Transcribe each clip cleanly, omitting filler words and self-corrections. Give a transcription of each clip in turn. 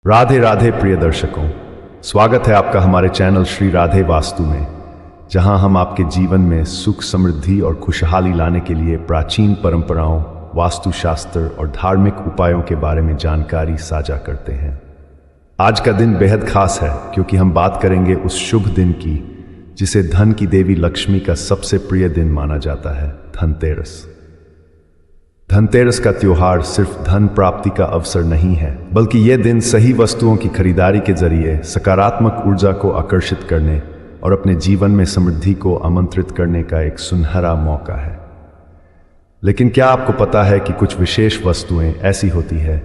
राधे राधे प्रिय दर्शकों, स्वागत है आपका हमारे चैनल श्री राधे वास्तु में, जहां हम आपके जीवन में सुख, समृद्धि और खुशहाली लाने के लिए प्राचीन परंपराओं, वास्तुशास्त्र और धार्मिक उपायों के बारे में जानकारी साझा करते हैं। आज का दिन बेहद खास है क्योंकि हम बात करेंगे उस शुभ दिन की जिसे धन की देवी लक्ष्मी का सबसे प्रिय दिन माना जाता है, धनतेरस। धनतेरस का त्योहार सिर्फ धन प्राप्ति का अवसर नहीं है, बल्कि यह दिन सही वस्तुओं की खरीदारी के जरिए सकारात्मक ऊर्जा को आकर्षित करने और अपने जीवन में समृद्धि को आमंत्रित करने का एक सुनहरा मौका है। लेकिन क्या आपको पता है कि कुछ विशेष वस्तुएं ऐसी होती है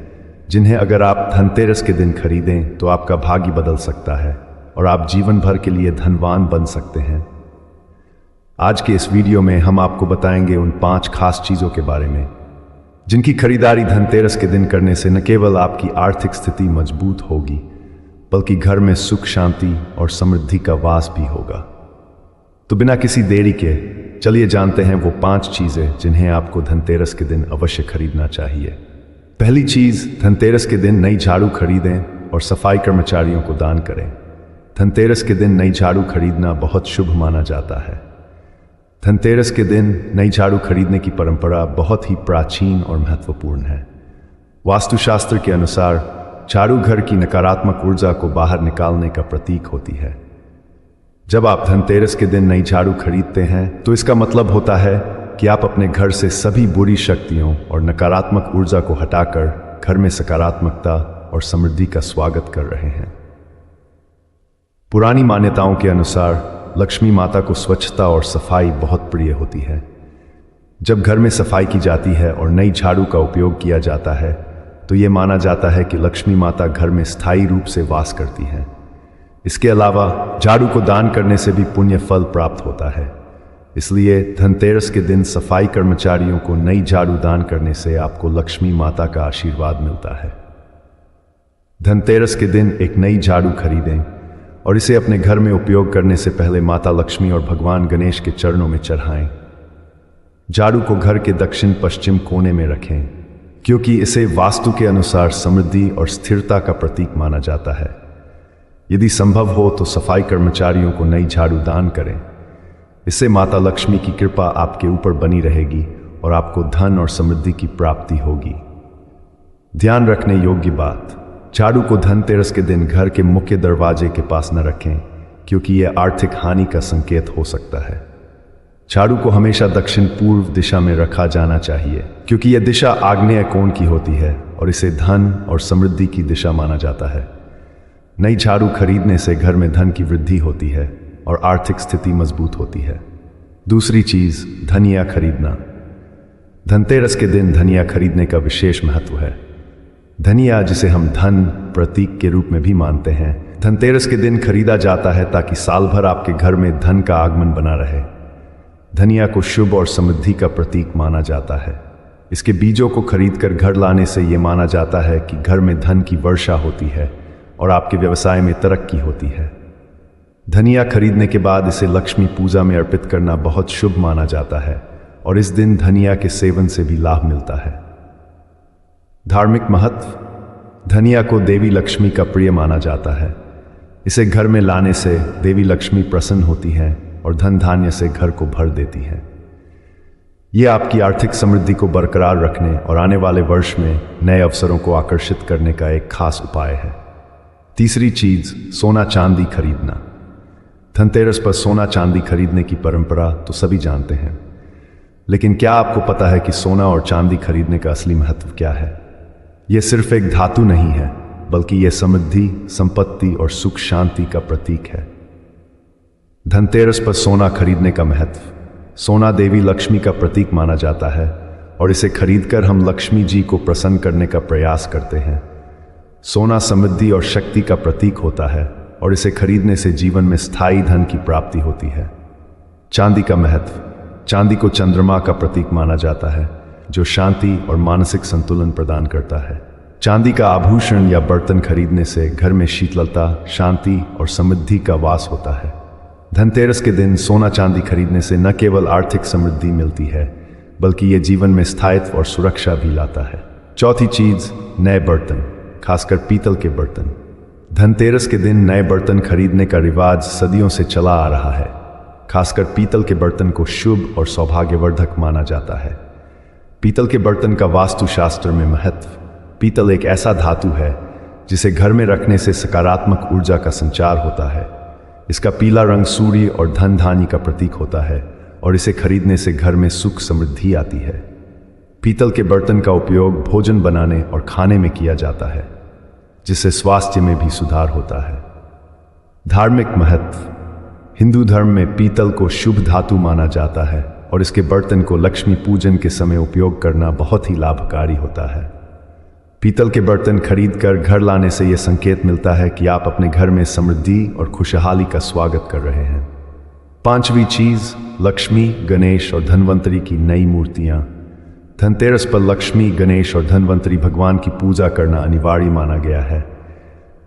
जिन्हें अगर आप धनतेरस के दिन खरीदें तो आपका भाग्य बदल सकता है और आप जीवन भर के लिए धनवान बन सकते हैं। आज के इस वीडियो में हम आपको बताएंगे उन 5 खास चीजों के बारे में जिनकी खरीदारी धनतेरस के दिन करने से न केवल आपकी आर्थिक स्थिति मजबूत होगी, बल्कि घर में सुख, शांति और समृद्धि का वास भी होगा। तो बिना किसी देरी के चलिए जानते हैं वो 5 चीजें जिन्हें आपको धनतेरस के दिन अवश्य खरीदना चाहिए। पहली चीज, धनतेरस के दिन नई झाड़ू खरीदें और सफाई कर्मचारियों को दान करें। धनतेरस के दिन नई झाड़ू खरीदना बहुत शुभ माना जाता है। धनतेरस के दिन नई झाड़ू खरीदने की परंपरा बहुत ही प्राचीन और महत्वपूर्ण है। वास्तुशास्त्र के अनुसार झाड़ू घर की नकारात्मक ऊर्जा को बाहर निकालने का प्रतीक होती है। जब आप धनतेरस के दिन नई झाड़ू खरीदते हैं तो इसका मतलब होता है कि आप अपने घर से सभी बुरी शक्तियों और नकारात्मक ऊर्जा को हटाकर घर में सकारात्मकता और समृद्धि का स्वागत कर रहे हैं। पुरानी मान्यताओं के अनुसार लक्ष्मी माता को स्वच्छता और सफाई बहुत प्रिय होती है। जब घर में सफाई की जाती है और नई झाड़ू का उपयोग किया जाता है तो ये माना जाता है कि लक्ष्मी माता घर में स्थायी रूप से वास करती हैं। इसके अलावा झाड़ू को दान करने से भी पुण्य फल प्राप्त होता है। इसलिए धनतेरस के दिन सफाई कर्मचारियों को नई झाड़ू दान करने से आपको लक्ष्मी माता का आशीर्वाद मिलता है। धनतेरस के दिन एक नई झाड़ू खरीदें और इसे अपने घर में उपयोग करने से पहले माता लक्ष्मी और भगवान गणेश के चरणों में चढ़ाएं। झाड़ू को घर के दक्षिण पश्चिम कोने में रखें क्योंकि इसे वास्तु के अनुसार समृद्धि और स्थिरता का प्रतीक माना जाता है। यदि संभव हो तो सफाई कर्मचारियों को नई झाड़ू दान करें। इससे माता लक्ष्मी की कृपा आपके ऊपर बनी रहेगी और आपको धन और समृद्धि की प्राप्ति होगी। ध्यान रखने योग्य बात, झाड़ू को धनतेरस के दिन घर के मुख्य दरवाजे के पास न रखें क्योंकि यह आर्थिक हानि का संकेत हो सकता है। झाड़ू को हमेशा दक्षिण पूर्व दिशा में रखा जाना चाहिए क्योंकि यह दिशा आग्नेय कोण की होती है और इसे धन और समृद्धि की दिशा माना जाता है। नई झाड़ू खरीदने से घर में धन की वृद्धि होती है और आर्थिक स्थिति मजबूत होती है। दूसरी चीज, धनिया खरीदना। धनतेरस के दिन धनिया खरीदने का विशेष महत्व है। धनिया, जिसे हम धन प्रतीक के रूप में भी मानते हैं, धनतेरस के दिन खरीदा जाता है ताकि साल भर आपके घर में धन का आगमन बना रहे। धनिया को शुभ और समृद्धि का प्रतीक माना जाता है। इसके बीजों को खरीदकर घर लाने से यह माना जाता है कि घर में धन की वर्षा होती है और आपके व्यवसाय में तरक्की होती है। धनिया खरीदने के बाद इसे लक्ष्मी पूजा में अर्पित करना बहुत शुभ माना जाता है और इस दिन धनिया के सेवन से भी लाभ मिलता है। धार्मिक महत्व, धनिया को देवी लक्ष्मी का प्रिय माना जाता है। इसे घर में लाने से देवी लक्ष्मी प्रसन्न होती हैं और धन धान्य से घर को भर देती हैं। ये आपकी आर्थिक समृद्धि को बरकरार रखने और आने वाले वर्ष में नए अवसरों को आकर्षित करने का एक खास उपाय है। तीसरी चीज, सोना चांदी खरीदना। धनतेरस पर सोना चांदी खरीदने की परंपरा तो सभी जानते हैं, लेकिन क्या आपको पता है कि सोना और चांदी खरीदने का असली महत्व क्या है? यह सिर्फ एक धातु नहीं है, बल्कि यह समृद्धि, संपत्ति और सुख शांति का प्रतीक है। धनतेरस पर सोना खरीदने का महत्व, सोना देवी लक्ष्मी का प्रतीक माना जाता है और इसे खरीदकर हम लक्ष्मी जी को प्रसन्न करने का प्रयास करते हैं। सोना समृद्धि और शक्ति का प्रतीक होता है और इसे खरीदने से जीवन में स्थायी धन की प्राप्ति होती है। चांदी का महत्व, चांदी को चंद्रमा का प्रतीक माना जाता है जो शांति और मानसिक संतुलन प्रदान करता है। चांदी का आभूषण या बर्तन खरीदने से घर में शीतलता, शांति और समृद्धि का वास होता है। धनतेरस के दिन सोना चांदी खरीदने से न केवल आर्थिक समृद्धि मिलती है, बल्कि ये जीवन में स्थायित्व और सुरक्षा भी लाता है। चौथी चीज, नए बर्तन। खासकर पीतल के बर्तन। धनतेरस के दिन नए बर्तन खरीदने का रिवाज सदियों से चला आ रहा है। खासकर पीतल के बर्तन को शुभ और सौभाग्यवर्धक माना जाता है। पीतल के बर्तन का वास्तुशास्त्र में महत्व। पीतल एक ऐसा धातु है जिसे घर में रखने से सकारात्मक ऊर्जा का संचार होता है। इसका पीला रंग सूर्य और धन धान्य का प्रतीक होता है और इसे खरीदने से घर में सुख समृद्धि आती है। पीतल के बर्तन का उपयोग भोजन बनाने और खाने में किया जाता है, जिससे स्वास्थ्य में भी सुधार होता है। धार्मिक महत्व। हिंदू धर्म में पीतल को शुभ धातु माना जाता है और इसके बर्तन को लक्ष्मी पूजन के समय उपयोग करना बहुत ही लाभकारी होता है। पीतल के बर्तन खरीदकर घर लाने से यह संकेत मिलता है कि आप अपने घर में समृद्धि और खुशहाली का स्वागत कर रहे हैं। पांचवी चीज, लक्ष्मी, गणेश और धन्वंतरी की नई मूर्तियां। धनतेरस पर लक्ष्मी, गणेश और धन्वंतरी भगवान की पूजा करना अनिवार्य माना गया है।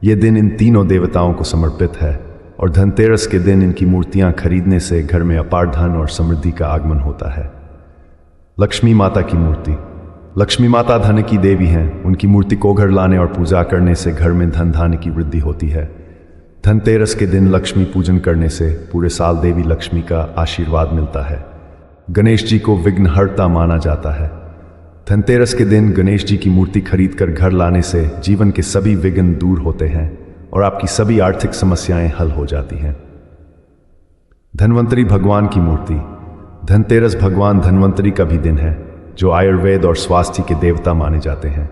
यह दिन इन तीनों देवताओं को समर्पित है और धनतेरस के दिन इनकी मूर्तियां खरीदने से घर में अपार धन और समृद्धि का आगमन होता है। लक्ष्मी माता की मूर्ति। लक्ष्मी माता धन की देवी हैं। उनकी मूर्ति को घर लाने और पूजा करने से घर में धन धान्य की वृद्धि होती है। धनतेरस के दिन लक्ष्मी पूजन करने से पूरे साल देवी लक्ष्मी का आशीर्वाद मिलता है। गणेश जी को विघ्नहर्ता माना जाता है। धनतेरस के दिन गणेश जी की मूर्ति खरीदकर घर लाने से जीवन के सभी विघ्न दूर होते हैं और आपकी सभी आर्थिक समस्याएं हल हो जाती हैं। धन्वंतरी भगवान की मूर्ति। धनतेरस भगवान धन्वंतरी का भी दिन है, जो आयुर्वेद और स्वास्थ्य के देवता माने जाते हैं।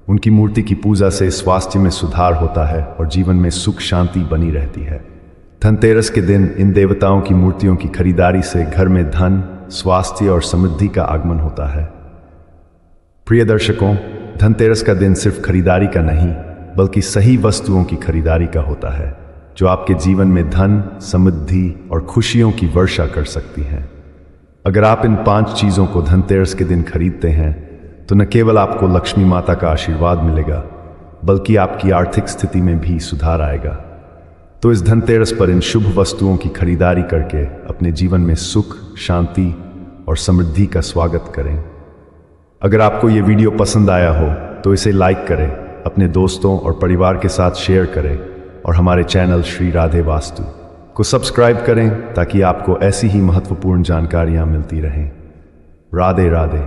उनकी मूर्ति की पूजा से स्वास्थ्य में सुधार होता है और जीवन में सुख शांति बनी रहती है। धनतेरस के दिन इन देवताओं की मूर्तियों की खरीदारी से घर में धन, स्वास्थ्य और समृद्धि का आगमन होता है। प्रिय दर्शकों, धनतेरस का दिन सिर्फ खरीदारी का नहीं, बल्कि सही वस्तुओं की खरीदारी का होता है, जो आपके जीवन में धन, समृद्धि और खुशियों की वर्षा कर सकती हैं। अगर आप इन 5 चीज़ों को धनतेरस के दिन खरीदते हैं तो न केवल आपको लक्ष्मी माता का आशीर्वाद मिलेगा, बल्कि आपकी आर्थिक स्थिति में भी सुधार आएगा। तो इस धनतेरस पर इन शुभ वस्तुओं की खरीदारी करके अपने जीवन में सुख, शांति और समृद्धि का स्वागत करें। अगर आपको ये वीडियो पसंद आया हो तो इसे लाइक करें, अपने दोस्तों और परिवार के साथ शेयर करें और हमारे चैनल श्री राधे वास्तु को सब्सक्राइब करें ताकि आपको ऐसी ही महत्वपूर्ण जानकारियां मिलती रहें। राधे राधे।